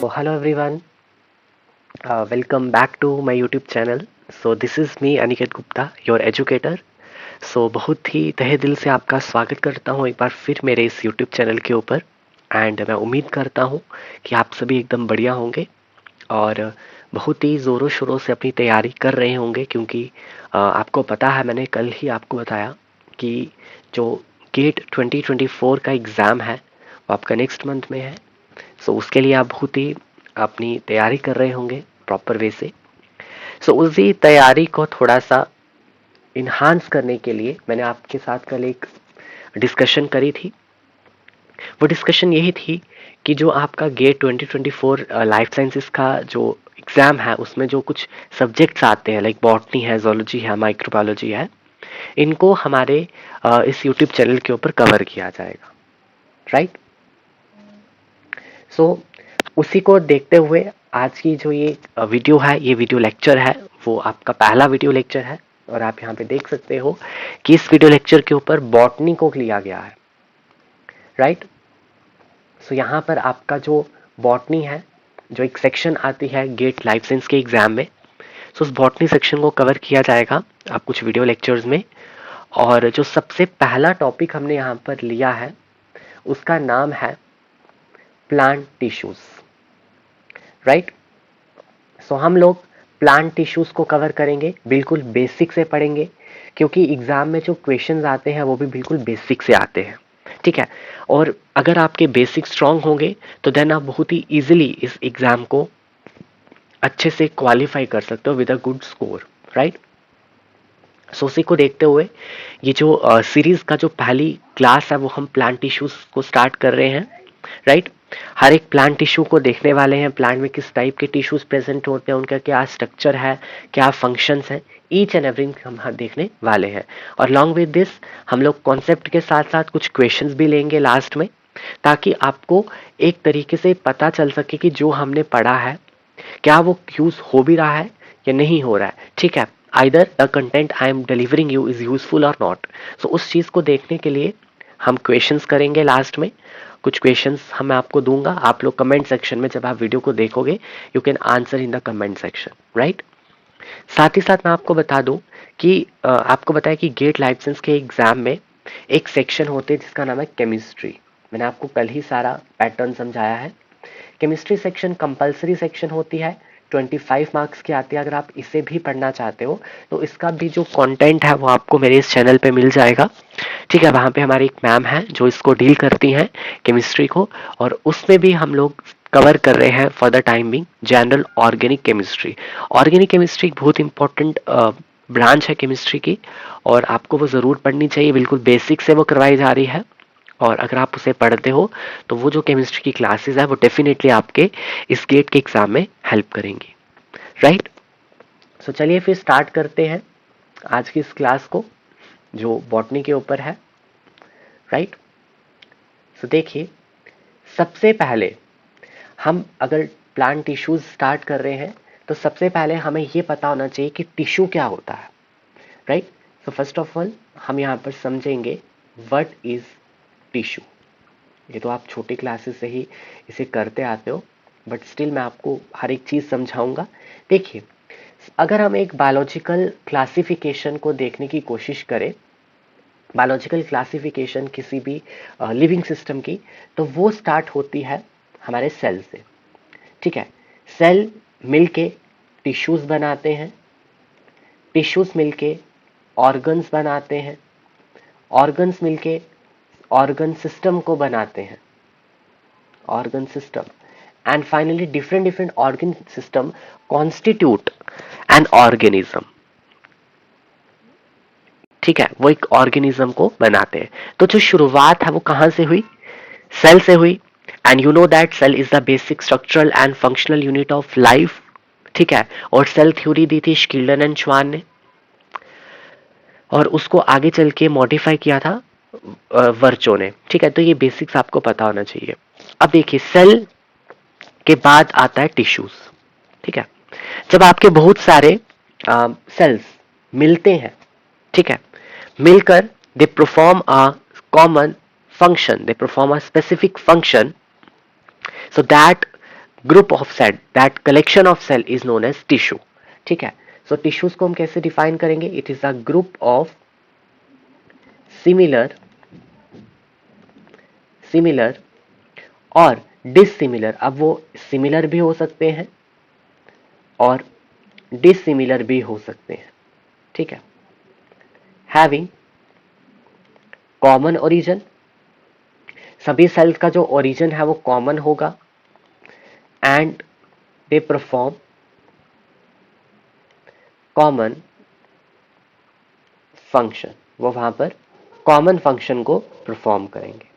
So hello everyone, welcome back to my YouTube channel. So this is me Aniket Gupta, your educator. So बहुत ही तहे दिल से आपका स्वागत करता हूँ एक बार फिर मेरे इस YouTube चैनल के ऊपर। एंड मैं उम्मीद करता हूँ कि आप सभी एकदम बढ़िया होंगे और बहुत ही ज़ोरों शोरों से अपनी तैयारी कर रहे होंगे, क्योंकि आपको पता है, मैंने कल ही आपको बताया कि जो गेट 2024 का एग्ज़ाम है वो आपका नेक्स्ट मंथ में है। सो उसके लिए आप बहुत ही अपनी तैयारी कर रहे होंगे प्रॉपर वे से। सो उसी तैयारी को थोड़ा सा इन्हांस करने के लिए मैंने आपके साथ कल एक डिस्कशन करी थी। वो डिस्कशन यही थी कि जो आपका गेट 2024 लाइफ साइंसेस का जो एग्ज़ाम है उसमें जो कुछ सब्जेक्ट्स आते हैं, लाइक बॉटनी है, जोलॉजी है, माइक्रोबायोलॉजी है, इनको हमारे इस यूट्यूब चैनल के ऊपर कवर किया जाएगा, राइट। सो उसी को देखते हुए आज की जो ये वीडियो है, ये वीडियो लेक्चर है, वो आपका पहला वीडियो लेक्चर है। और आप यहाँ पे देख सकते हो कि इस वीडियो लेक्चर के ऊपर बॉटनी को लिया गया है, राइट। सो यहाँ पर आपका जो बॉटनी है, जो एक सेक्शन आती है गेट लाइफ साइंस के एग्जाम में, सो उस बॉटनी सेक्शन को कवर किया जाएगा आप कुछ वीडियो लेक्चर्स में। और जो सबसे पहला टॉपिक हमने यहाँ पर लिया है उसका नाम है प्लांट टिश्यूज, राइट। सो हम लोग प्लांट टिश्यूज को कवर करेंगे, बिल्कुल बेसिक से पढ़ेंगे, क्योंकि एग्जाम में जो क्वेश्चंस आते हैं वो भी बिल्कुल बेसिक से आते हैं, ठीक है। और अगर आपके बेसिक स्ट्रांग होंगे तो देन आप बहुत ही इजीली इस एग्जाम को अच्छे से क्वालिफाई कर सकते हो with a good score, right. So उसी को देखते हुए ये जो सीरीज का जो पहली क्लास है वो हम प्लांट टिश्यूज को स्टार्ट कर रहे हैं, राइट। हर एक प्लांट टिश्यू को देखने वाले हैं, प्लांट में किस टाइप के टिश्यूज प्रेजेंट होते हैं, उनका क्या स्ट्रक्चर है, क्या फंक्शंस है, ईच एंड एवरी हम देखने वाले हैं। और लॉन्ग विद दिस हम लोग कॉन्सेप्ट के साथ साथ कुछ क्वेश्चंस भी लेंगे लास्ट में, ताकि आपको एक तरीके से पता चल सके कि जो हमने पढ़ा है क्या वो यूज हो भी रहा है या नहीं हो रहा है, ठीक है। Either the content I am delivering you is useful और नॉट। सो उस चीज को देखने के लिए हम क्वेश्चंस करेंगे लास्ट में। कुछ क्वेश्चंस हम आपको दूंगा, आप लोग कमेंट सेक्शन में जब आप वीडियो को देखोगे you can answer in the comment section, right. साथ ही साथ मैं आपको बता दूं कि आपको बताया कि गेट लाइफ साइंस के एग्जाम में एक सेक्शन होते हैं जिसका नाम है केमिस्ट्री। मैंने आपको कल ही सारा पैटर्न समझाया है। केमिस्ट्री सेक्शन कंपलसरी सेक्शन होती है, 25 मार्क्स की आती है। अगर आप इसे भी पढ़ना चाहते हो तो इसका भी जो कंटेंट है वो आपको मेरे इस चैनल पे मिल जाएगा, ठीक है। वहाँ पे हमारी एक मैम है जो इसको डील करती हैं केमिस्ट्री को, और उसमें भी हम लोग कवर कर रहे हैं for the time being general organic chemistry. Organic chemistry एक बहुत इंपॉर्टेंट ब्रांच है केमिस्ट्री की, और आपको वो ज़रूर पढ़नी चाहिए, बिल्कुल बेसिक से वो करवाई जा रही है। और अगर आप उसे पढ़ते हो तो वो जो केमिस्ट्री की क्लासेस है वो डेफिनेटली आपके इस गेट के एग्जाम में हेल्प करेंगी, राइट। सो चलिए फिर स्टार्ट करते हैं आज की इस क्लास को जो बॉटनी के ऊपर है, राइट। सो देखिए, सबसे पहले हम अगर प्लांट टिश्यूज स्टार्ट कर रहे हैं तो सबसे पहले हमें ये पता होना चाहिए कि टिश्यू क्या होता है, right. So first of all हम यहाँ पर समझेंगे व्हाट इज टिश्यू। ये तो आप छोटी क्लासेस से ही इसे करते आते हो, बट स्टिल मैं आपको हर एक चीज़ समझाऊंगा। देखिए, अगर हम एक बायोलॉजिकल क्लासिफिकेशन को देखने की कोशिश करें, बायोलॉजिकल क्लासिफिकेशन किसी भी लिविंग सिस्टम की, तो वो स्टार्ट होती है हमारे सेल से, ठीक है। सेल मिलके टिश्यूज बनाते हैं, टिश्यूज मिलके ऑर्गन्स बनाते हैं, ऑर्गन्स मिलके ऑर्गन सिस्टम को बनाते हैं, organ system, and finally different organ system constitute an organism, ठीक है। वो एक ऑर्गेनिज्म को बनाते हैं। तो जो शुरुआत है वो कहां से हुई? सेल से हुई। And you know that cell is the basic structural and functional unit of life, ठीक है। और सेल थ्योरी दी थी स्किल्डन एंड श्वान ने, और उसको आगे चल के मॉडिफाई किया था वर्चो ने, ठीक है। तो ये बेसिक्स आपको पता होना चाहिए। अब देखिए, सेल के बाद आता है टिश्यूज, ठीक है। जब आपके बहुत सारे सेल्स मिलते हैं, ठीक है, मिलकर they perform a common function, they perform a specific function, so that group of cell, that collection of cell is known as tissue. ठीक है, सो टिश्यूज को हम कैसे डिफाइन करेंगे? It is a group of similar similar और dissimilar. अब वो similar भी हो सकते हैं और डिसिमिलर भी हो सकते हैं। ठीक है, हैविंग कॉमन ओरिजिन, सभी सेल्स का जो ओरिजिन है वो कॉमन होगा, and they perform common function, वो वहां पर कॉमन फंक्शन को परफॉर्म करेंगे।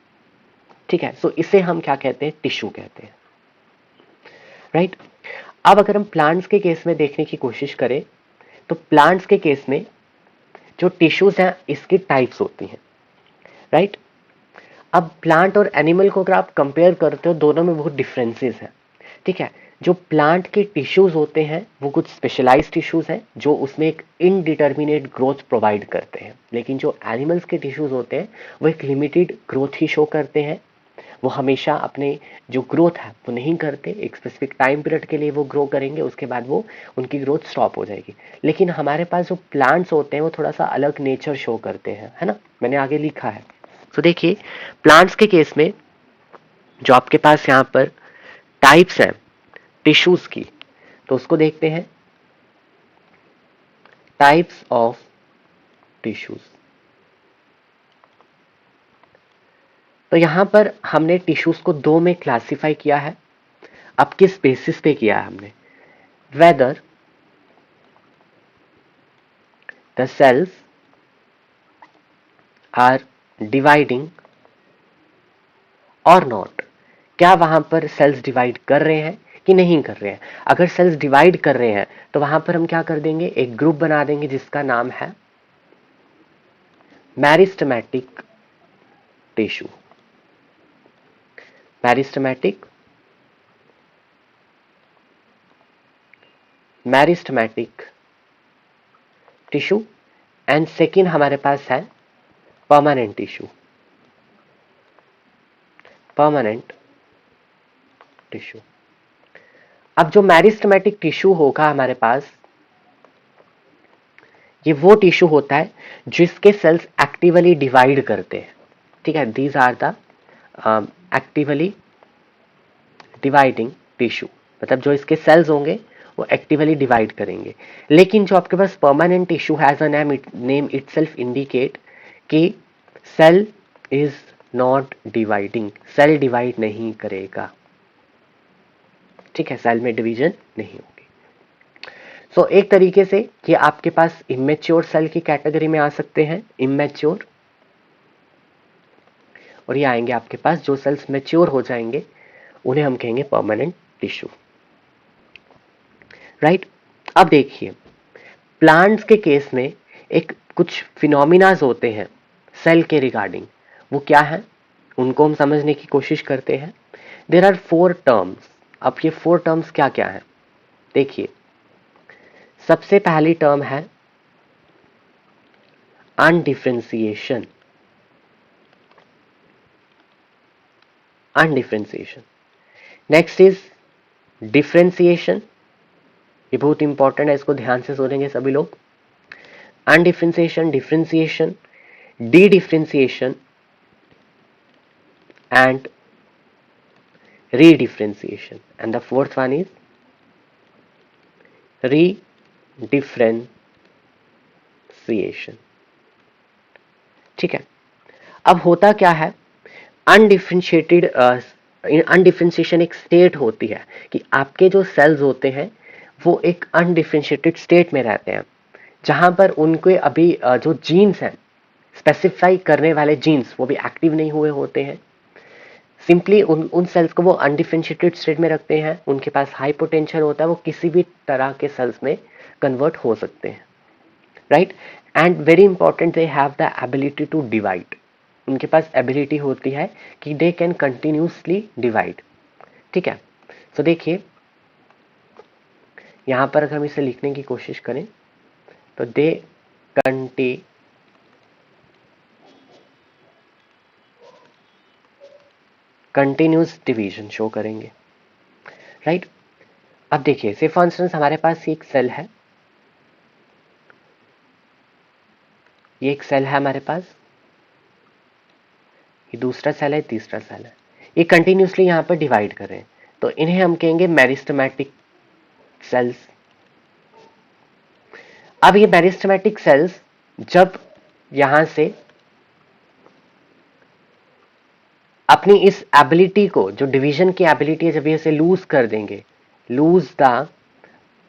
ठीक है, सो इसे हम क्या कहते हैं? टिश्यू कहते हैं, राइट। अब अगर हम प्लांट्स के केस में देखने की कोशिश करें तो प्लांट्स के केस में जो टिश्यूज हैं इसकी टाइप्स होती हैं, राइट। अब प्लांट और एनिमल को अगर आप कंपेयर करते हो, दोनों में बहुत डिफरेंसेस हैं। ठीक है, जो प्लांट के टिश्यूज होते हैं वो कुछ स्पेशलाइज्ड टिश्यूज हैं जो उसमें एक इनडिटर्मिनेट ग्रोथ प्रोवाइड करते हैं, लेकिन जो एनिमल्स के टिश्यूज होते हैं वो एक लिमिटेड ग्रोथ ही शो करते हैं। वो हमेशा अपने जो ग्रोथ है वो नहीं करते, एक स्पेसिफिक टाइम पीरियड के लिए वो ग्रो करेंगे, उसके बाद वो उनकी ग्रोथ स्टॉप हो जाएगी। लेकिन हमारे पास जो प्लांट्स होते हैं वो थोड़ा सा अलग नेचर शो करते हैं, है ना, मैंने आगे लिखा है। तो देखिए, प्लांट्स के केस में जो आपके पास यहाँ पर टाइप्स हैं टिश्यूज की, तो उसको देखते हैं, टाइप्स ऑफ टिश्यूज। तो यहां पर हमने टिश्यूज को दो में क्लासिफाई किया है। अब किस बेसिस पे किया है हमने? Whether the cells are dividing और नॉट, क्या वहां पर सेल्स डिवाइड कर रहे हैं कि नहीं कर रहे हैं। अगर सेल्स डिवाइड कर रहे हैं तो वहां पर हम क्या कर देंगे? एक ग्रुप बना देंगे जिसका नाम है मैरिस्टमैटिक टिश्यू। मैरिस्टमैटिक मैरिस्टमैटिक टिश्यू। एंड सेकेंड हमारे पास है परमानेंट टिश्यू। Permanent tissue. अब जो मैरिस्टमैटिक टिश्यू होगा हमारे पास, ये वो टिश्यू होता है जिसके सेल्स एक्टिवली डिवाइड करते हैं। ठीक है, these are the actively dividing tissue, मतलब जो इसके सेल्स होंगे वो एक्टिवली डिवाइड करेंगे। लेकिन जो आपके पास permanent tissue has a name itself indicate कि cell is not dividing, cell divide नहीं करेगा। ठीक है, सेल में डिवीजन नहीं होगी। सो एक तरीके से ये आपके पास इमेच्योर सेल की कैटेगरी में आ सकते हैं, इमेच्योर। और ये आएंगे आपके पास जो सेल्स मैच्योर हो जाएंगे उन्हें हम कहेंगे परमानेंट टिश्यू, राइट। अब देखिए, प्लांट्स के केस में एक कुछ फिनोमिनाज होते हैं सेल के रिगार्डिंग, वो क्या है उनको हम समझने की कोशिश करते हैं। There are 4 terms. अब ये 4 टर्म्स क्या क्या है? देखिए, सबसे पहली टर्म है undifferentiation. Undifferentiation. Next is differentiation. ये बहुत इंपॉर्टेंट है, इसको ध्यान से सुनेंगे सभी लोग। Undifferentiation, differentiation, dedifferentiation and redifferentiation, and the fourth one is redifferentiation। ठीक है, अब होता क्या है, अनडिफरेंशिएटेड अनडिफरेंशिएशन एक स्टेट होती है कि आपके जो सेल्स होते हैं वो एक अनडिफरेंशिएटेड स्टेट में रहते हैं, जहां पर उनके अभी जो जीन्स हैं, स्पेसिफाई करने वाले जीन्स, वो भी एक्टिव नहीं हुए होते हैं। सिंपली उन सेल्स को वो अनडिफरेंशिएटेड स्टेट में रखते हैं, उनके पास हाई पोटेंशियल होता है, वो किसी भी तरह के सेल्स में कन्वर्ट हो सकते हैं, right. And very important, they have the ability to divide. उनके पास एबिलिटी होती है कि दे कैन कंटिन्यूसली डिवाइड। ठीक है, तो देखिए यहां पर अगर हम इसे लिखने की कोशिश करें तो दे कंटिन्यूस डिवीजन शो करेंगे। राइट। अब देखिए, से फॉर इंस्टेंस हमारे पास एक सेल है, ये एक सेल है हमारे पास, ये दूसरा सेल है, तीसरा सेल है, ये कंटिन्यूसली यहाँ पर डिवाइड कर रहे हैं, तो इन्हें हम कहेंगे मेरिस्टेमेटिक सेल्स। अब ये मेरिस्टेमेटिक सेल्स जब यहां से अपनी इस एबिलिटी को, जो डिवीजन की एबिलिटी है, जब ये इसे लूज कर देंगे, lose the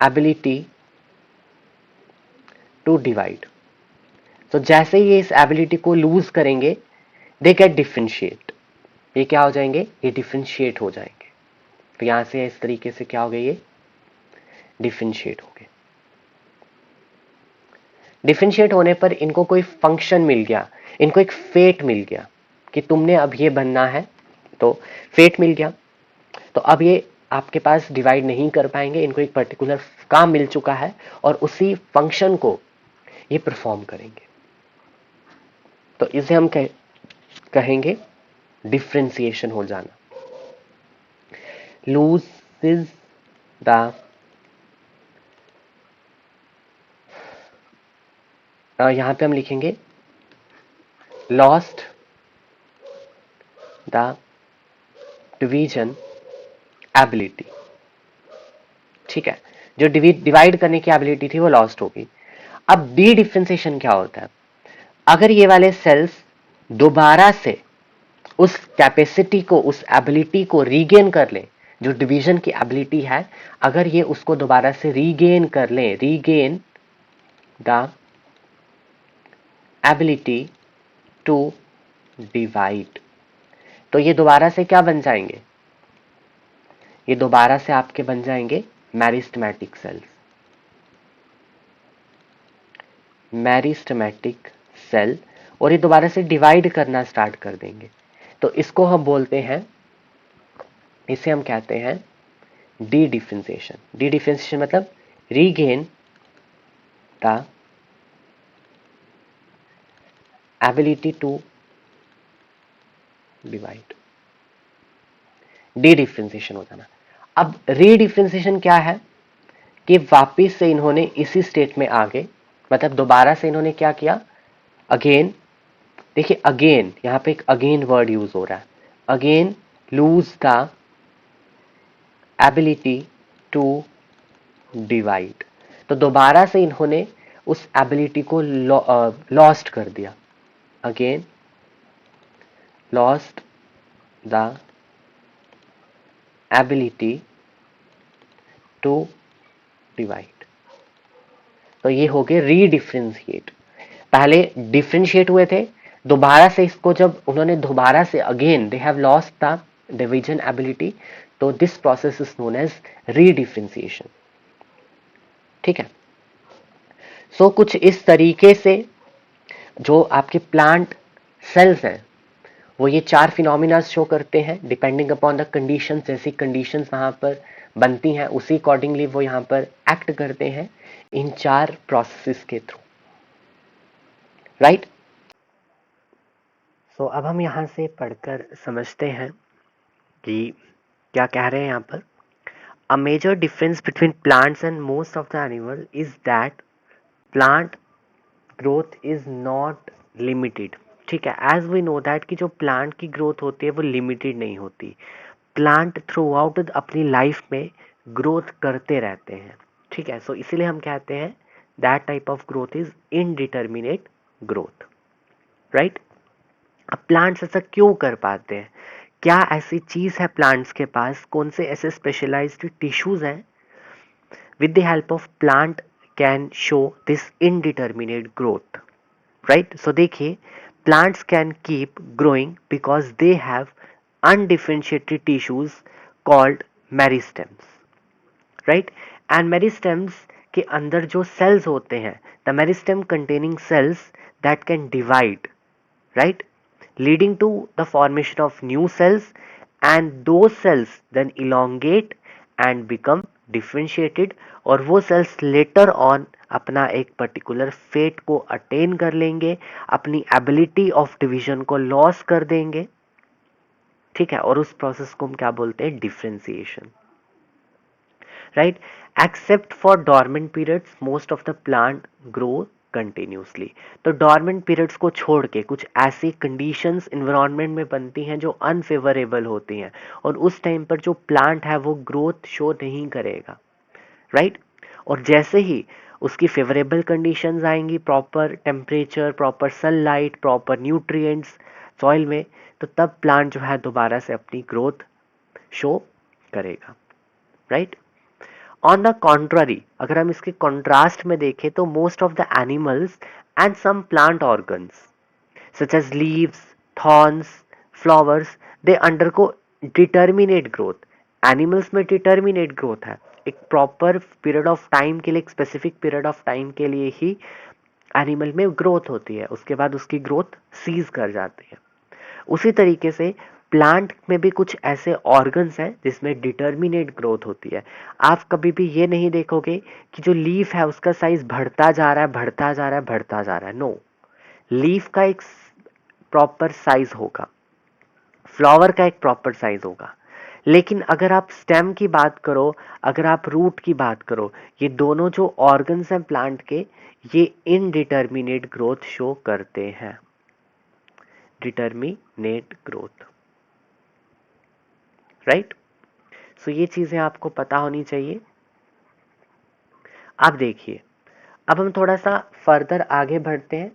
ability to divide, तो जैसे ही ये इस एबिलिटी को लूज करेंगे, दे गेट डिफरेंशिएट, ये क्या हो जाएंगे, ये डिफरेंशिएट हो जाएंगे। तो यहां से इस तरीके से क्या हो गए, ये डिफरेंशिएट हो गए। डिफरेंशिएट होने पर इनको कोई फंक्शन मिल गया, इनको एक फेट मिल गया कि तुमने अब ये बनना है, तो फेट मिल गया। तो अब ये आपके पास डिवाइड नहीं कर पाएंगे, इनको एक पर्टिकुलर काम मिल चुका है और उसी फंक्शन को ये परफॉर्म करेंगे। तो इसे हम कहेंगे डिफरेंशिएशन हो जाना, लूजेस द यहां पे हम लिखेंगे लॉस्ट द डिवीजन एबिलिटी। ठीक है, जो डिवाइड करने की एबिलिटी थी वो लॉस्ट होगी। अब डी डिफरेंशिएशन क्या होता है, अगर ये वाले सेल्स दोबारा से उस कैपेसिटी को, उस एबिलिटी को रीगेन कर लें, जो डिवीजन की एबिलिटी है, अगर ये उसको दोबारा से रीगेन कर लें, regain the ability to divide, तो ये दोबारा से क्या बन जाएंगे, ये दोबारा से आपके बन जाएंगे मेरिस्टेमेटिक सेल्स, मेरिस्टेमेटिक सेल, और ये दोबारा से डिवाइड करना स्टार्ट कर देंगे। तो इसको हम बोलते हैं, इसे हम कहते हैं डी डिफरेंशिएशन। डी डिफरेंशिएशन मतलब regain the ability to divide, dedifferentiation हो जाना। अब री डिफरेंशिएशन क्या है कि वापिस से इन्होंने इसी स्टेट में आ गए, मतलब दोबारा से इन्होंने क्या किया, अगेन, देखिए अगेन, यहां पे एक अगेन वर्ड यूज हो रहा है, again lose the ability to divide, तो दोबारा से इन्होंने उस एबिलिटी को लॉस्ट कर दिया, again lost the ability to divide. तो ये हो गए रीडिफरेंशिएट, पहले डिफरेंशिएट हुए थे, दोबारा से इसको जब उन्होंने दोबारा से again they have lost the division ability, तो this process is known as redifferentiation. ठीक है, सो कुछ इस तरीके से जो आपके प्लांट सेल्स हैं वो ये चार फिनोमिना शो करते हैं, डिपेंडिंग अपॉन द कंडीशंस, जैसी कंडीशंस वहां पर बनती हैं उसी अकॉर्डिंगली वो यहाँ पर एक्ट करते हैं इन चार प्रोसेसेस के थ्रू, राइट। सो अब हम यहाँ से पढ़कर समझते हैं कि क्या कह रहे हैं यहाँ पर। A major difference between plants and most of the animal is that plant growth is not limited. ठीक है, एज वी नो दैट कि जो प्लांट की ग्रोथ होती है वो लिमिटेड नहीं होती, प्लांट थ्रू आउट अपनी लाइफ में ग्रोथ करते रहते हैं। ठीक है, सो इसीलिए हम कहते हैं that type of growth is indeterminate growth, right. अब प्लांट्स ऐसा क्यों कर पाते हैं, क्या ऐसी चीज है प्लांट्स के पास, कौन से ऐसे स्पेशलाइज्ड टिश्यूज हैं with the help of plant can show this indeterminate growth, right? So देखिए, plants can keep growing because they have undifferentiated tissues called meristems, right? And meristems के अंदर जो cells होते हैं, the meristem containing cells that can divide, right, leading to the formation of new cells, and those cells then elongate and become differentiated, और वो cells later on अपना एक particular fate को अटेन कर लेंगे, अपनी एबिलिटी ऑफ डिवीजन को loss कर देंगे। ठीक है, और उस प्रोसेस को हम क्या बोलते हैं, differentiation. Right. Except for dormant periods most of the plant grow continuously. तो डॉर्मेंट पीरियड्स को छोड़ के कुछ ऐसी कंडीशंस इन्वायरमेंट में बनती हैं जो अनफेवरेबल होती हैं, और उस टाइम पर जो प्लांट है वो ग्रोथ शो नहीं करेगा, राइट। और जैसे ही उसकी फेवरेबल कंडीशंस आएंगी, proper temperature, proper sunlight, proper nutrients soil में, तो तब प्लांट जो है दोबारा से अपनी ग्रोथ शो करेगा, राइट। ऑन द कॉन्ट्ररी, अगर हम इसके कॉन्ट्रास्ट में देखें तो most of the animals and some plant organs such as leaves, thorns, flowers, they undergo determinate growth. Animals में डिटर्मिनेट ग्रोथ है, एक प्रॉपर पीरियड ऑफ टाइम के लिए, एक स्पेसिफिक पीरियड ऑफ टाइम के लिए ही एनिमल में ग्रोथ होती है, उसके बाद उसकी ग्रोथ सीज कर जाती है। उसी तरीके से प्लांट में भी कुछ ऐसे ऑर्गन्स हैं जिसमें डिटर्मिनेट ग्रोथ होती है। आप कभी भी ये नहीं देखोगे कि जो लीफ है उसका साइज बढ़ता जा रहा है, बढ़ता जा रहा है, बढ़ता जा रहा है। नो, लीफ का एक प्रॉपर साइज होगा, फ्लावर का एक प्रॉपर साइज होगा। लेकिन अगर आप स्टेम की बात करो, अगर आप रूट की बात करो, ये दोनों जो ऑर्गन्स हैं प्लांट के, ये इनडिटर्मिनेट ग्रोथ शो करते हैं। Determinate growth, right. सो ये चीजें आपको पता होनी चाहिए। अब देखिए, अब हम थोड़ा सा फर्दर आगे बढ़ते हैं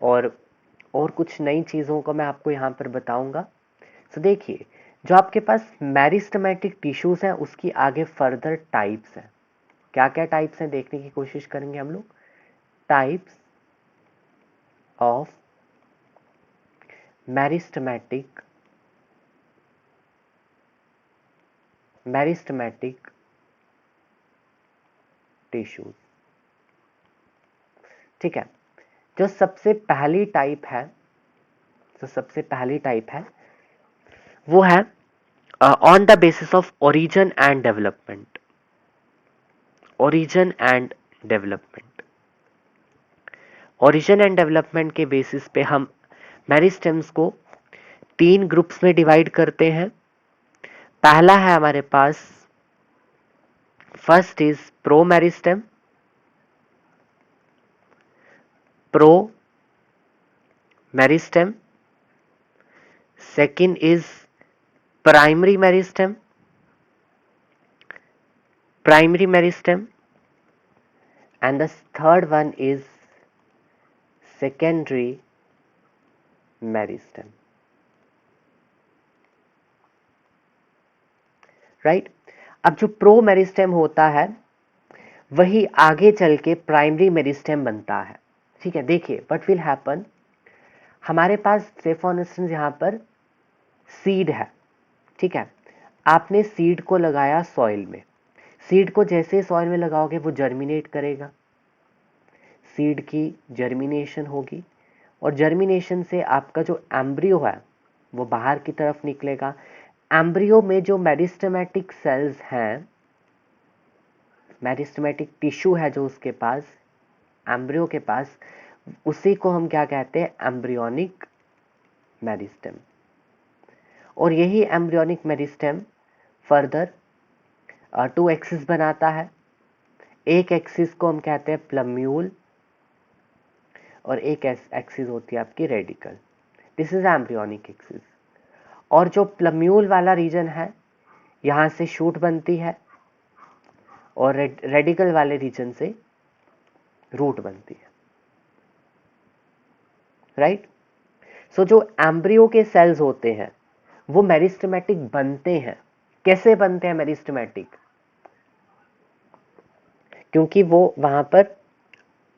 और कुछ नई चीजों को मैं आपको यहां पर बताऊंगा। तो देखिए, जो आपके पास मेरिस्टेमेटिक टिश्यूज हैं उसकी आगे फर्दर टाइप्स हैं। क्या क्या टाइप्स हैं देखने की कोशिश करेंगे हम लोग। टाइप्स ऑफ मेरिस्टेमेटिक टिश्यूज, ठीक है। जो सबसे पहली टाइप है, वो है on the basis of origin and development. Origin and development, origin and development के बेसिस पे हम मेरिस्टेम्स को 3 ग्रुप्स में डिवाइड करते हैं। पहला है हमारे पास, first is promeristem, promeristem. Second is primary meristem, primary meristem, and the third one is secondary meristem, right. अब जो प्रो मेरिस्टेम होता है वही आगे चल के प्राइमरी मेरिस्टेम बनता है, ठीक है। देखिए व्हाट विल हैपन, हमारे पास से फॉर इंस्टेंस यहां पर सीड है, ठीक है। आपने सीड को लगाया सॉइल में, सीड को जैसे सॉइल में लगाओगे वो जर्मिनेट करेगा, सीड की जर्मिनेशन होगी, और जर्मिनेशन से आपका जो एम्ब्रियो है वो बाहर की तरफ निकलेगा। एम्ब्रियो में जो मेरिस्टेमेटिक सेल्स हैं, मेरिस्टेमेटिक टिश्यू है जो उसके पास, एम्ब्रियो के पास, उसी को हम क्या कहते हैं, एम्ब्रियोनिक मेरिस्टेम। और यही एम्ब्रियोनिक मेरिस्टेम फर्दर 2 एक्सिस बनाता है। एक एक्सिस को हम कहते हैं प्लम्यूल, और एक एक्सिस होती है आपकी radical. This is embryonic axis. और जो प्लम्यूल वाला रीजन है, यहां से शूट बनती है, और रेडिकल वाले रीजन से रूट बनती है, राइट। सो जो एम्ब्रियो के सेल्स होते हैं वो मेरिस्टेमेटिक बनते हैं। कैसे बनते हैं मेरिस्टेमेटिक? क्योंकि वो वहां पर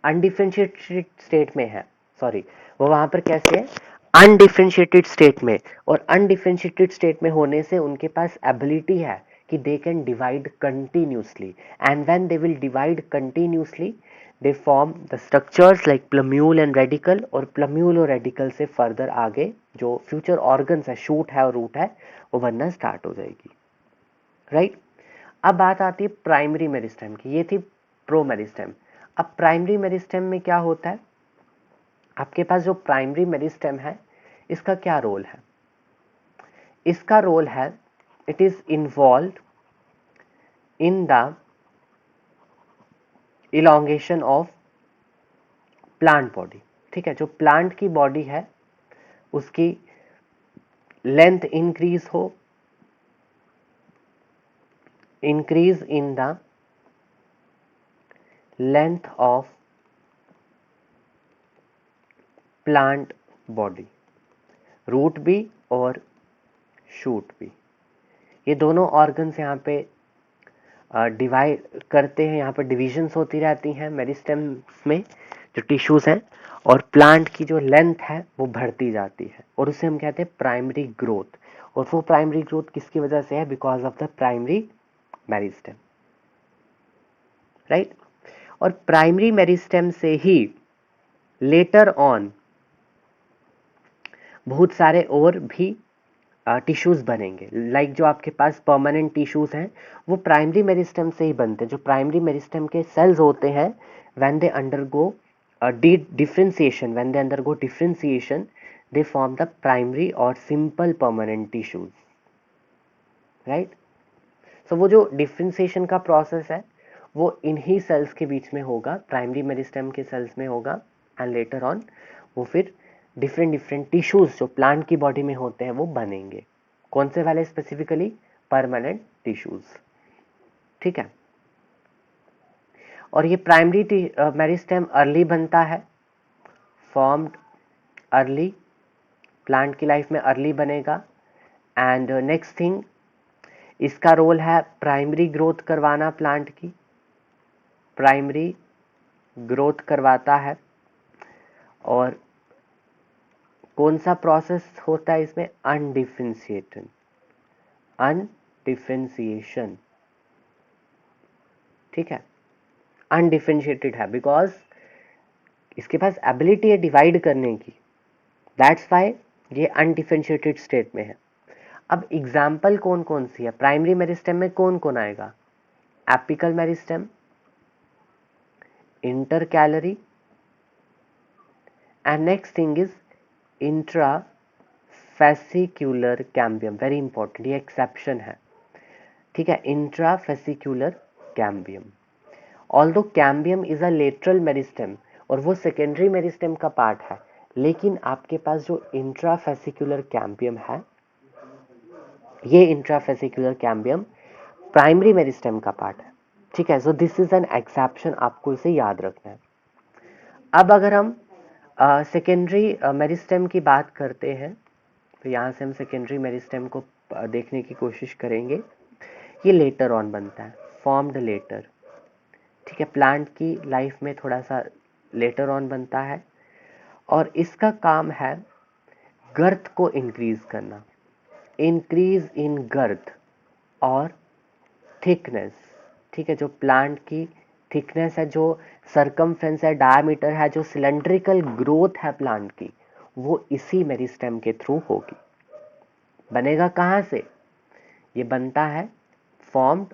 अनडिफरेंशिएटेड स्टेट में है, सॉरी, वो वहां पर कैसे है, अनडिफरेंशिएटेड स्टेट में। और अनडिफरेंशिएटेड स्टेट में होने से उनके पास एबिलिटी है कि they can divide continuously, and when they will divide continuously they form the structures like plumule and radical, और प्लम्यूल और रेडिकल से फर्दर आगे जो फ्यूचर ऑर्गन्स है, शूट है और रूट है, वो बनना स्टार्ट हो जाएगी, राइट। अब बात आती है प्राइमरी मेरिस्टेम की। ये थी प्रो मेरिस्टेम। अब प्राइमरी मेरिस्टेम में क्या होता है, आपके पास जो प्राइमरी मेरिस्टेम है इसका क्या रोल है? इसका रोल है, it is involve in the elongation of plant body. ठीक है, जो प्लांट की बॉडी है उसकी लेंथ इंक्रीज हो, increase in the length of plant body, root भी और शूट भी, ये दोनों ऑर्गन्स यहाँ पे डिवाइड करते हैं, यहाँ पर डिविजन्स होती रहती हैं मेरिस्टेम्स में जो टिश्यूज हैं, और प्लांट की जो लेंथ है वो बढ़ती जाती है और उसे हम कहते हैं प्राइमरी ग्रोथ। और वो प्राइमरी ग्रोथ किसकी वजह से है? Because of the primary meristem, right. और प्राइमरी मेरिस्टेम से ही लेटर ऑन बहुत सारे और भी टिश्यूज बनेंगे। लाइक जो आपके पास परमानेंट टिश्यूज हैं वो प्राइमरी मेरिस्टेम से ही बनते हैं। जो प्राइमरी मेरिस्टेम के सेल्स होते हैं when they undergo differentiation, when they undergo differentiation they form the primary or simple permanent tissues, right? So वो जो differentiation का process है वो इन्हीं सेल्स के बीच में होगा, प्राइमरी मेरिस्टेम के सेल्स में होगा, एंड लेटर ऑन वो फिर डिफरेंट डिफरेंट टिश्यूज जो प्लांट की बॉडी में होते हैं वो बनेंगे। कौन से वाले? स्पेसिफिकली परमानेंट टिश्यूज, ठीक है। और ये प्राइमरी मेरिस्टेम अर्ली बनता है, फॉर्म्ड अर्ली, प्लांट की लाइफ में अर्ली बनेगा। एंड नेक्स्ट थिंग, इसका रोल है प्राइमरी ग्रोथ करवाना, प्लांट की प्राइमरी ग्रोथ करवाता है। और कौन सा प्रोसेस होता है इसमें? अनडिफरेंशिएशन, अनडिफरेंशिएशन, ठीक है, अनडिफरेंशिएटेड है बिकॉज इसके पास एबिलिटी है डिवाइड करने की, दैट्स वाई ये अनडिफरेंशिएटेड स्टेट में है। अब एग्जाम्पल कौन कौन सी है? प्राइमरी मेरिस्टेम में कौन कौन आएगा? Apical meristem, intercalary, and next thing is intrafascicular cambium. Very important, ये एक्सेप्शन है, ठीक है, intrafascicular cambium. Although cambium is a lateral meristem और वो सेकेंडरी मेरिस्टेम का पार्ट है, लेकिन आपके पास जो इंट्रा फेसिक्यूलर कैम्बियम है, ये इंट्रा फेसिक्यूलर कैम्बियम प्राइमरी मेरिस्टेम का पार्ट है, ठीक है। So this is an exception, आपको इसे याद रखना है। अब अगर हम सेकेंडरी मेरिस्टेम की बात करते हैं तो यहाँ से हम सेकेंडरी मेरिस्टेम को देखने की कोशिश करेंगे। ये लेटर ऑन बनता है, फॉर्म्ड लेटर, ठीक है, प्लांट की लाइफ में थोड़ा सा लेटर ऑन बनता है और इसका काम है गर्थ को इंक्रीज करना, इंक्रीज इन गर्थ और थिकनेस, ठीक है। जो प्लांट की थिकनेस है, जो सरकमफ्रेंस है, डायमीटर है, जो सिलेंड्रिकल ग्रोथ है प्लांट की, वो इसी मेरिस्टेम के थ्रू होगी। बनेगा कहाँ से? ये बनता है formed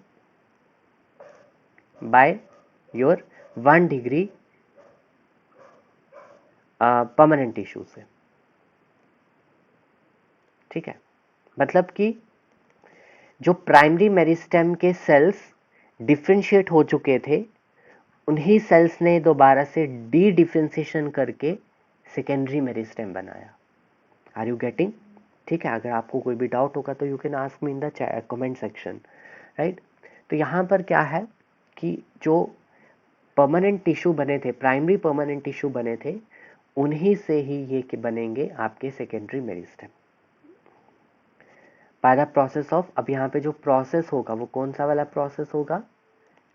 by your 1 degree permanent tissue से, ठीक है। मतलब कि जो प्राइमरी मेरिस्टेम के सेल्स डिफ्रेंशिएट हो चुके थे, उन्हीं सेल्स ने दोबारा से डी डिफ्रेंशिएशन करके सेकेंडरी मेरिस्टेम बनाया। Are you getting? ठीक है, अगर आपको कोई भी डाउट होगा तो you can ask me in the comment section, right. तो यहाँ पर क्या है कि जो परमानेंट टिश्यू बने थे, प्राइमरी परमानेंट टिश्यू बने थे, उन्हीं से ही ये बनेंगे आपके secondary meristem by the process of. अब यहाँ पे जो प्रोसेस होगा वो कौन सा वाला प्रोसेस होगा?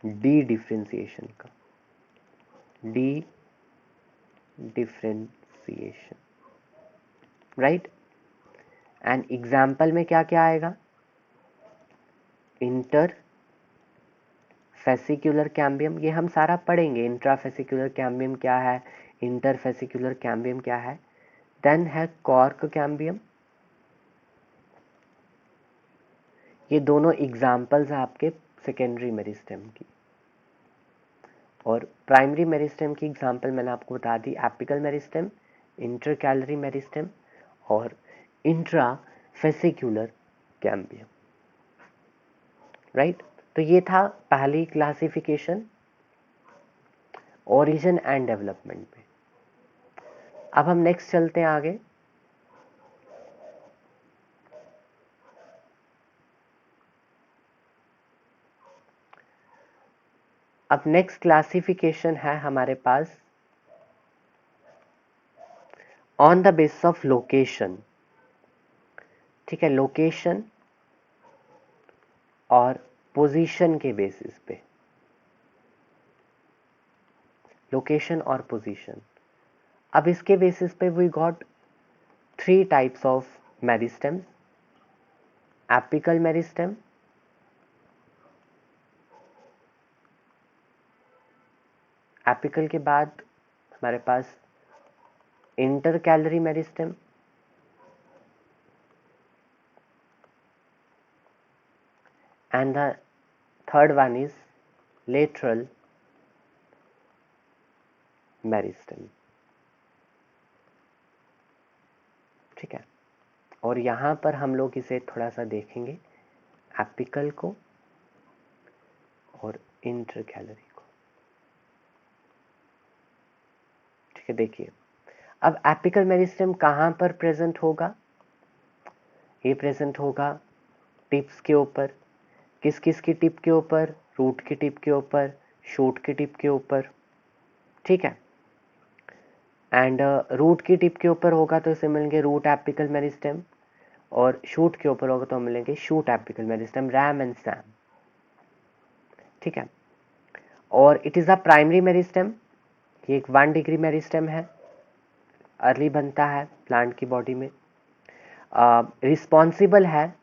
डी डिफ्रेंशिएशन का, D differentiation, right. And example में क्या क्या आएगा? इंटर फेसिक्यूलर कैम्बियम, ये हम सारा पढ़ेंगे। इंट्रा फेसिक्यूलर कैम्बियम क्या है, इंटर फेसिक्यूलर कैम्बियम क्या है। देन है कॉर्क कैम्बियम, ये दोनों एग्जाम्पल्स हैं आपके सेकेंडरी मेरिस्टेम की। और प्राइमरी मेरिस्टेम की एग्जाम्पल मैंने आपको बता दी, एपिकल मेरिस्टेम, इंटरकैलरी मेरिस्टेम और इंट्रा फेसिक्यूलर कैम्बियम, राइट। तो ये था पहली क्लासिफिकेशन, ओरिजिन एंड डेवलपमेंट पे। अब हम नेक्स्ट चलते हैं आगे। अब नेक्स्ट क्लासिफिकेशन है हमारे pass on the basis of location. ठीक है, लोकेशन और पोजीशन के बेसिस पे, लोकेशन और पोजीशन। अब इसके बेसिस पे we got 3 types of meristem. Apical meristem, apical के बाद हमारे पास intercalary meristem, and the third one is lateral meristem. ठीक है, और यहां पर हम लोग इसे थोड़ा सा देखेंगे, एपिकल को और इंटर कैलरी को। ठीक है, देखिए अब एपिकल मेरिस्टेम कहां पर प्रेजेंट होगा? ये प्रेजेंट होगा टिप्स के ऊपर। किस किस की टिप के ऊपर? रूट की टिप के ऊपर, शूट की टिप के ऊपर। ठीक है, एंड रूट की टिप के ऊपर होगा तो इसे मिलेंगे रूट एपिकल मेरिस्टेम, और शूट के ऊपर होगा तो मिलेंगे shoot apical meristem, RAM and Sam. ठीक है, और it is a primary meristem. ये एक 1 डिग्री मेरिस्टेम है, अर्ली बनता है प्लांट की बॉडी में। रिस्पॉन्सिबल है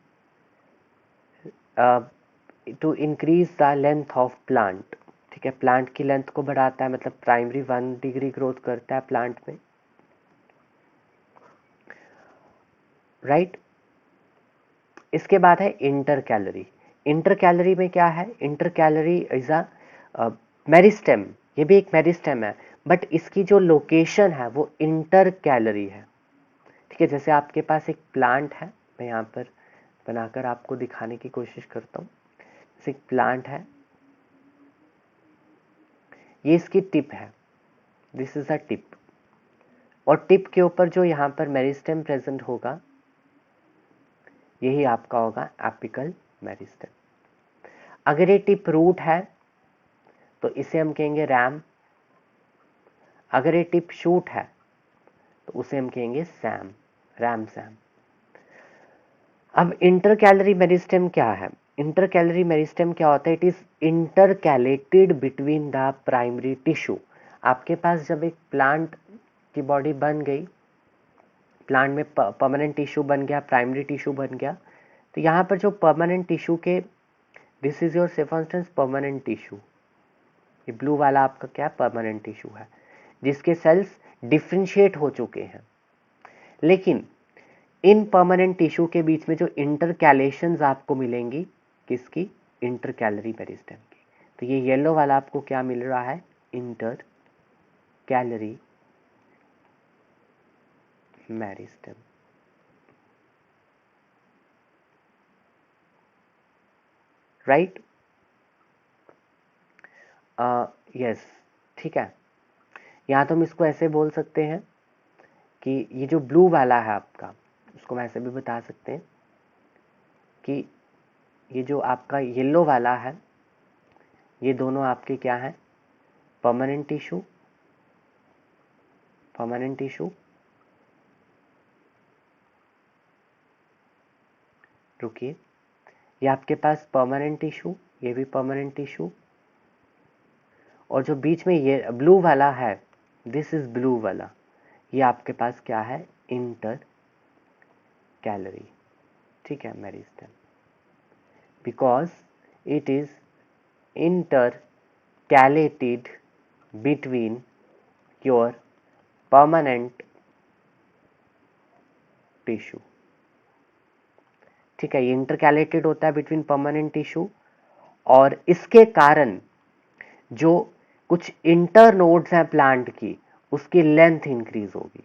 to increase the length of plant. ठीक है, प्लांट की लेंथ को बढ़ाता है, मतलब प्राइमरी 1 डिग्री ग्रोथ करता है प्लांट में। राइट, इसके बाद है इंटर कैलरी। इंटर कैलरी में क्या है? Inter calorie is a meristem, ये भी एक मेरिस्टेम है, बट इसकी जो लोकेशन है वो इंटर कैलरी है। ठीक है, जैसे आपके पास एक प्लांट है, मैं यहाँ पर बनाकर आपको दिखाने की कोशिश करता हूँ। जैसे एक प्लांट है, ये इसकी टिप है, दिस इज अ टिप, और टिप के ऊपर जो यहाँ पर मेरिस्टेम प्रेजेंट होगा यही आपका होगा एपिकल मेरिस्टेम। अगर ये टिप रूट है तो इसे हम कहेंगे रैम। अगर ये टिप शूट है तो उसे हम कहेंगे सैम, रैम सैम। अब इंटर कैलरी मेरिस्टेम क्या है? इंटर कैलरी मेरिस्टेम क्या होता है? It is intercalated between the primary tissue. आपके पास जब एक प्लांट की बॉडी बन गई, प्लांट में परमानेंट टिश्यू बन गया, प्राइमरी टिश्यू बन गया, तो यहाँ पर जो परमानेंट टिश्यू के, दिस इज योर से फॉर इंस्टेंस परमानेंट टिश्यू, ये ब्लू वाला आपका क्या परमानेंट टिश्यू है, जिसके सेल्स डिफ्रेंशिएट हो चुके हैं। लेकिन इन परमानेंट टिश्यू के बीच में जो इंटरकैलेशंस आपको मिलेंगी, किसकी? इंटर कैलरी मेरिस्टेम की। तो ये येलो वाला आपको क्या मिल रहा है? Inter calorie meristem. Right, yes, ठीक है। या तो हम इसको ऐसे बोल सकते हैं कि ये जो ब्लू वाला है आपका, उसको हम ऐसे भी बता सकते हैं कि ये जो आपका येलो वाला है, ये दोनों आपके क्या है? परमानेंट टिश्यू, परमानेंट टिश्यू, रुकिए, ये आपके पास परमानेंट टिश्यू, ये भी परमानेंट टिश्यू, और जो बीच में ये ब्लू वाला है, दिस इज ब्लू वाला, ये आपके पास क्या है? Inter calorie. ठीक है, meristem, because it is intercalated between your permanent tissue। ठीक है, ये इंटरकैलेटेड होता है बिटवीन परमानेंट टिश्यू, और इसके कारण जो कुछ इंटर नोड्स हैं प्लांट की, उसकी लेंथ इंक्रीज होगी।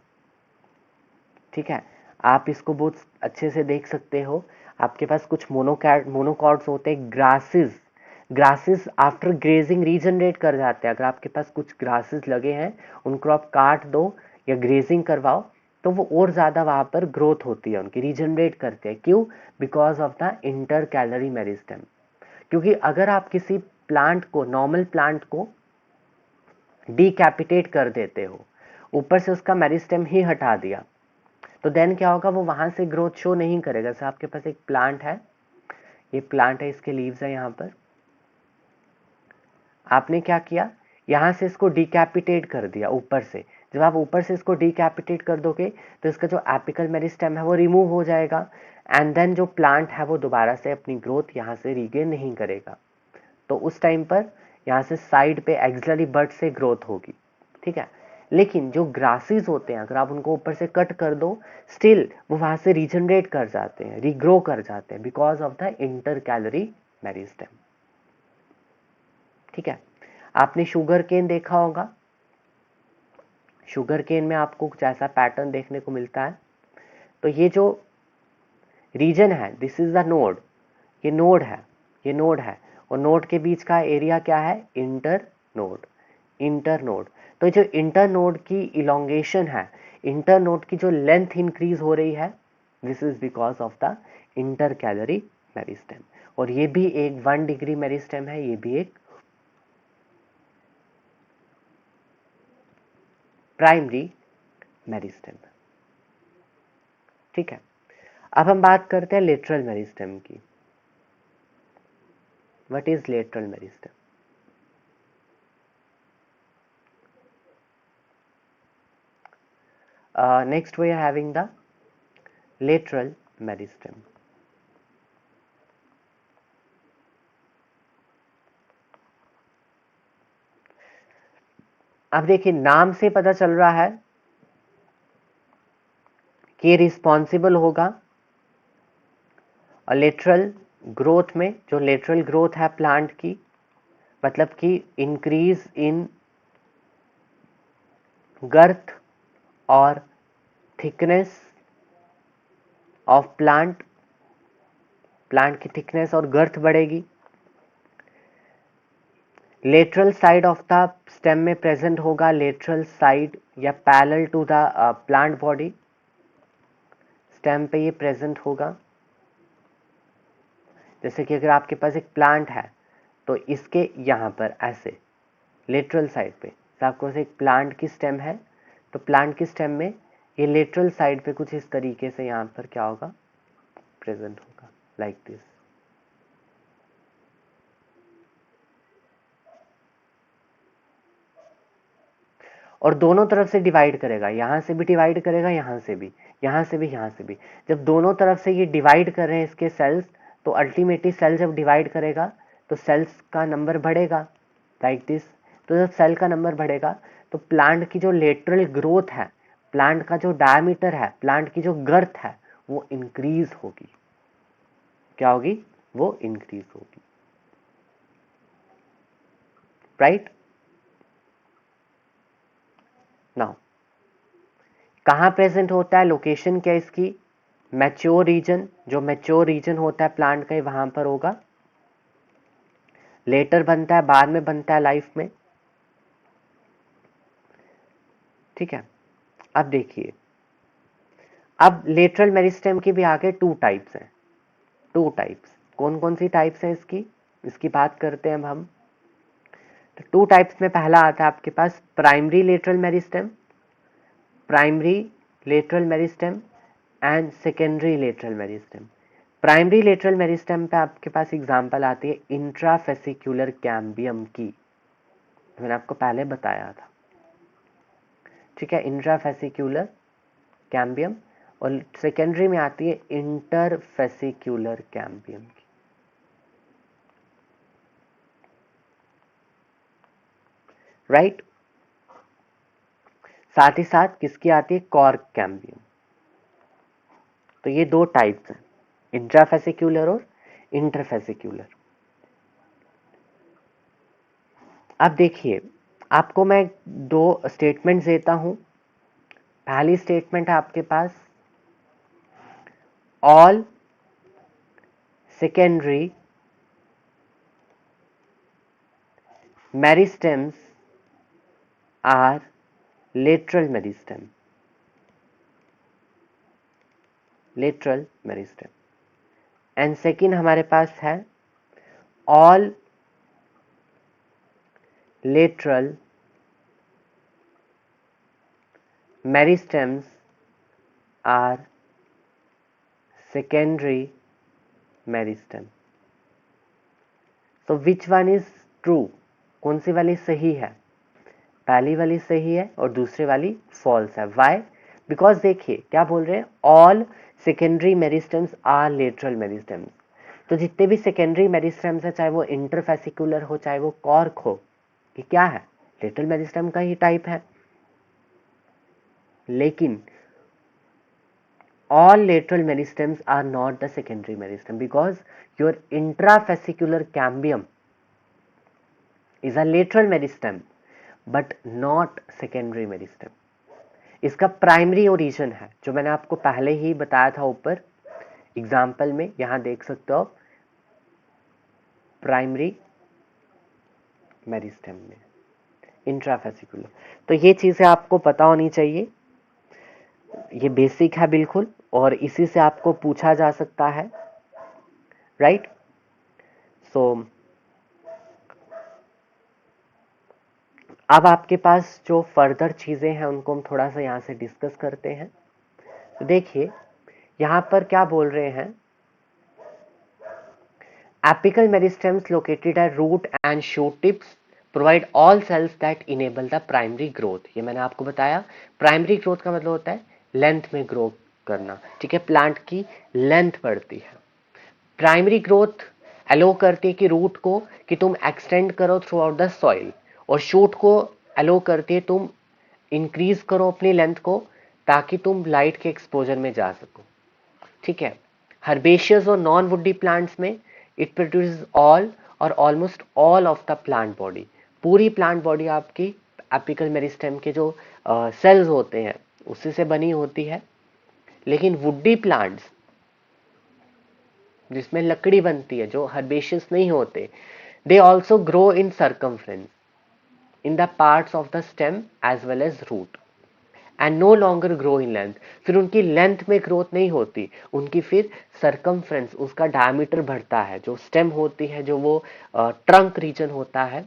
ठीक है, आप इसको बहुत अच्छे से देख सकते हो। आपके पास कुछ मोनोकॉट्स होते हैं, grasses, grasses after grazing regenerate कर जाते हैं। अगर आपके पास कुछ ग्रासेस लगे हैं, उनको आप काट दो या ग्रेजिंग करवाओ, तो वो और ज़्यादा वहाँ पर ग्रोथ होती है, उनकी रीजनरेट करते हैं। क्यों? Because of the inter calorie meristem. क्योंकि अगर आप किसी प्लांट को, नॉर्मल प्लांट को डिकैपिटेट कर देते हो, ऊपर से उसका मेरिस्टेम ही हटा दिया, तो देन क्या होगा, वो वहां से ग्रोथ शो नहीं करेगा। जैसे आपके पास एक प्लांट है, ये प्लांट है, इसके लीव्स है यहाँ पर, आपने क्या किया, यहां से इसको डिकैपिटेट कर दिया ऊपर से। जब आप ऊपर से इसको डिकैपिटेट कर दोगे तो इसका जो एपिकल मेरिस्टेम है वो रिमूव हो जाएगा, एंड देन जो प्लांट है वो दोबारा से अपनी ग्रोथ यहाँ से रीगेन नहीं करेगा। तो उस टाइम पर यहाँ से साइड पे एक्सिलरी बड से ग्रोथ होगी, ठीक है। लेकिन जो ग्रासेस होते हैं, अगर आप उनको ऊपर से कट कर दो, स्टिल वो वहां से रीजनरेट कर जाते हैं, रीग्रो कर जाते हैं, because of the inter calorie meristem, ठीक है। आपने शुगर केन देखा होगा, शुगर केन में आपको कुछ ऐसा पैटर्न देखने को मिलता है। तो ये जो रीजन है, दिस इज द नोड, ये नोड है, ये नोड है, और नोड के बीच का एरिया क्या है, इंटर नोड, इंटर नोड। तो जो इंटर नोड की इलोंगेशन है, इंटर नोड की जो लेंथ इंक्रीज हो रही है, this is because of the inter calorie meristem. और ये भी एक 1 डिग्री मेरिस्टेम है, ये भी एक प्राइमरी मेरिस्टेम, ठीक है। अब हम बात करते हैं लेटरल मेरिस्टेम की। What is lateral meristem? Next we are having the lateral meristem. अब देखिए, नाम से पता चल रहा है कि रिस्पॉन्सिबल होगा लेटरल ग्रोथ में। जो लेटरल ग्रोथ है प्लांट की, मतलब कि इंक्रीज इन गर्थ और थिकनेस ऑफ प्लांट, प्लांट की थिकनेस और गर्थ बढ़ेगी। Lateral side of the stem में प्रेजेंट होगा, लेटरल साइड या parallel to the plant body, stem पे ये प्रेजेंट होगा। जैसे कि अगर आपके पास एक प्लांट है, तो इसके यहाँ पर ऐसे लेटरल साइड पे, तो आपके पास एक प्लांट की स्टेम है, तो प्लांट की स्टेम में ये लेटरल साइड पे कुछ इस तरीके से यहाँ पर क्या होगा, प्रेजेंट होगा, लाइक दिस। और दोनों तरफ से डिवाइड करेगा, यहाँ से भी डिवाइड करेगा, यहाँ से भी, यहाँ से भी, यहाँ से भी। जब दोनों तरफ से ये डिवाइड कर रहे हैं इसके सेल्स, तो अल्टीमेटली सेल जब डिवाइड करेगा तो सेल्स का नंबर बढ़ेगा, लाइक दिस। तो जब सेल का नंबर बढ़ेगा तो प्लांट की जो लेटरल ग्रोथ है, प्लांट का जो डायमीटर है, प्लांट की जो गर्थ है, वो इंक्रीज होगी। क्या होगी? वो इंक्रीज होगी, राइट। नाउ कहाँ प्रेजेंट होता है, लोकेशन क्या है इसकी? मैच्योर रीजन, जो मैच्योर रीजन होता है प्लांट का, वहां पर होगा। लेटर बनता है, बाद में बनता है लाइफ में, ठीक है। अब देखिए, अब लेटरल मेरिस्टेम के भी आगे 2 टाइप्स हैं, 2 टाइप्स। कौन कौन सी टाइप्स हैं इसकी, इसकी बात करते हैं अब हम। तो 2 टाइप्स में पहला आता है आपके पास primary lateral meristem, primary lateral meristem and secondary lateral meristem. Primary lateral meristem पे आपके पास एग्जांपल आती है इंट्राफेसिक्युलर कैम्बियम की, मैंने आपको पहले बताया था, ठीक है, इंट्राफेसिक्युलर कैम्बियम। और सेकेंडरी में आती है इंटरफेसिक्युलर कैम्बियम की, राइट। साथ ही साथ किसकी आती है, कॉर्क कैम्बियम। तो ये 2 टाइप्स हैं, इंट्राफेसिक्युलर और इंटरफेसिक्युलर। अब देखिए, आपको मैं 2 स्टेटमेंट देता हूं। पहली स्टेटमेंट है आपके पास, all secondary meristems are lateral meristem, lateral meristem. And second हमारे पास है all lateral meristems are secondary meristem. So which one is true, कौन सी वाली सही है? पहली वाली सही है और दूसरी वाली फॉल्स है। वाई? बिकॉज देखिए क्या बोल रहे हैं, all secondary meristems are lateral meristems. तो जितने भी सेकेंडरी मेरिस्टेम्स है, चाहे वो इंटरफेसिकुलर हो चाहे वो कॉर्क हो, ये क्या है? लेटरल मेरिस्टेम का ही टाइप है। लेकिन all lateral meristems are not the secondary meristem because your intrafascicular cambium is a lateral meristem but not secondary meristem. इसका प्राइमरी ओरिजिन है, जो मैंने आपको पहले ही बताया था ऊपर एग्जाम्पल में, यहां देख सकते हो प्राइमरी मेरिस्टेम में इंट्राफेसिकुलर। तो ये चीजें आपको पता होनी चाहिए, ये बेसिक है बिल्कुल, और इसी से आपको पूछा जा सकता है, राइट? सो अब आपके पास जो फर्दर चीजें हैं उनको हम थोड़ा सा यहां से डिस्कस करते हैं। तो देखिए यहां पर क्या बोल रहे हैं, apical meristems located at root and shoot tips provide all cells that enable the primary growth. ये मैंने आपको बताया, प्राइमरी ग्रोथ का मतलब होता है लेंथ में ग्रो करना, ठीक है? प्लांट की लेंथ बढ़ती है। प्राइमरी ग्रोथ अलो करती है कि रूट को कि तुम एक्सटेंड करो थ्रू आउट द सॉइल, और शूट को अलो करती है तुम इंक्रीज करो अपनी लेंथ को ताकि तुम लाइट के एक्सपोजर में जा सको, ठीक है? हर्बेशियस और नॉन वुडी प्लांट्स में इट प्रोड्यूसेस ऑल और almost all of the plant body. पूरी प्लांट बॉडी आपकी एपिकल मेरिस्टेम के जो सेल्स होते हैं उसी से बनी होती है। लेकिन वुडी प्लांट्स जिसमें लकड़ी बनती है, जो हर्बेशियस नहीं होते, they also grow in circumference in the parts of the stem as well as root and no longer grow in length. फिर उनकी लेंथ में ग्रोथ नहीं होती, उनकी फिर सर्कमफ्रेंस, उसका डायमीटर बढ़ता है। जो स्टेम होती है, जो वो ट्रंक रीजन होता है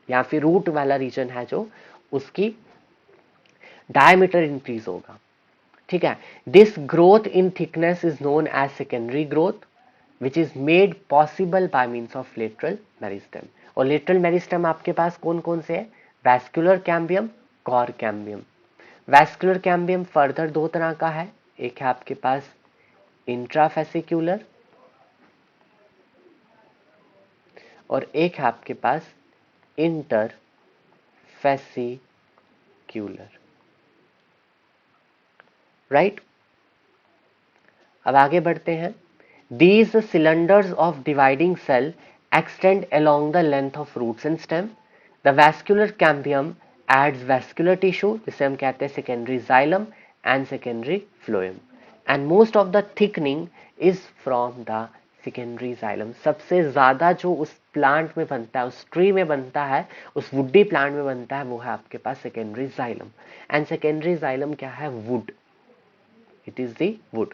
या फिर रूट वाला रीजन है, जो उसकी डायमीटर इंक्रीज होगा, ठीक है? This growth in thickness is known as secondary growth which is made possible by means of lateral meristem. और लेटरल मेरिस्टेम आपके पास कौन कौन से है? Vascular cambium, cork cambium. Vascular cambium further दो तरह का है, एक है आपके पास इंट्राफेसिक्यूलर और एक है आपके पास इंटरफेसिक्यूलर, राइट? अब आगे बढ़ते हैं। These cylinders of dividing cell extend along the length of roots and stem. The vascular cambium adds vascular tissue, जिसे हम कहते हैं secondary xylem and secondary phloem. And most of the thickening is from the secondary xylem. सबसे ज्यादा जो उस plant में बनता है, उस ट्री में बनता है, उस वुडी प्लांट में बनता है, वो है आपके पास secondary xylem. And secondary xylem क्या है? wood. It is the wood.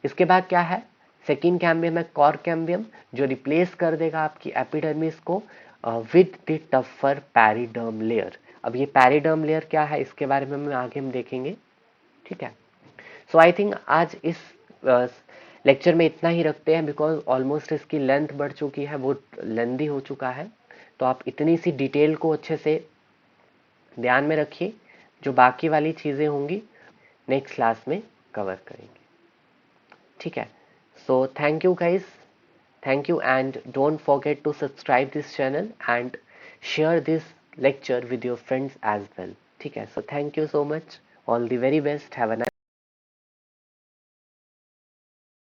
इसके बाद क्या है? सेकेंड कैम्बियम है कॉर कैम्बियम, जो रिप्लेस कर देगा आपकी एपिडर्मिस को विद द टफर पैरिडर्म लेयर। अब ये पैरिडर्म लेयर क्या है, इसके बारे में हम आगे देखेंगे, ठीक है? सो आई थिंक आज इस लेक्चर में इतना ही रखते हैं, बिकॉज ऑलमोस्ट इसकी लेंथ बढ़ चुकी है, वो लेंदी हो चुका है। तो आप इतनी सी डिटेल को अच्छे से ध्यान में रखिए, जो बाकी वाली चीज़ें होंगी नेक्स्ट क्लास में कवर करेंगे, ठीक है? So thank you guys, thank you, and don't forget to subscribe this channel and share this lecture with your friends as well, ठीक है? So thank you so much, all the very best, have a nice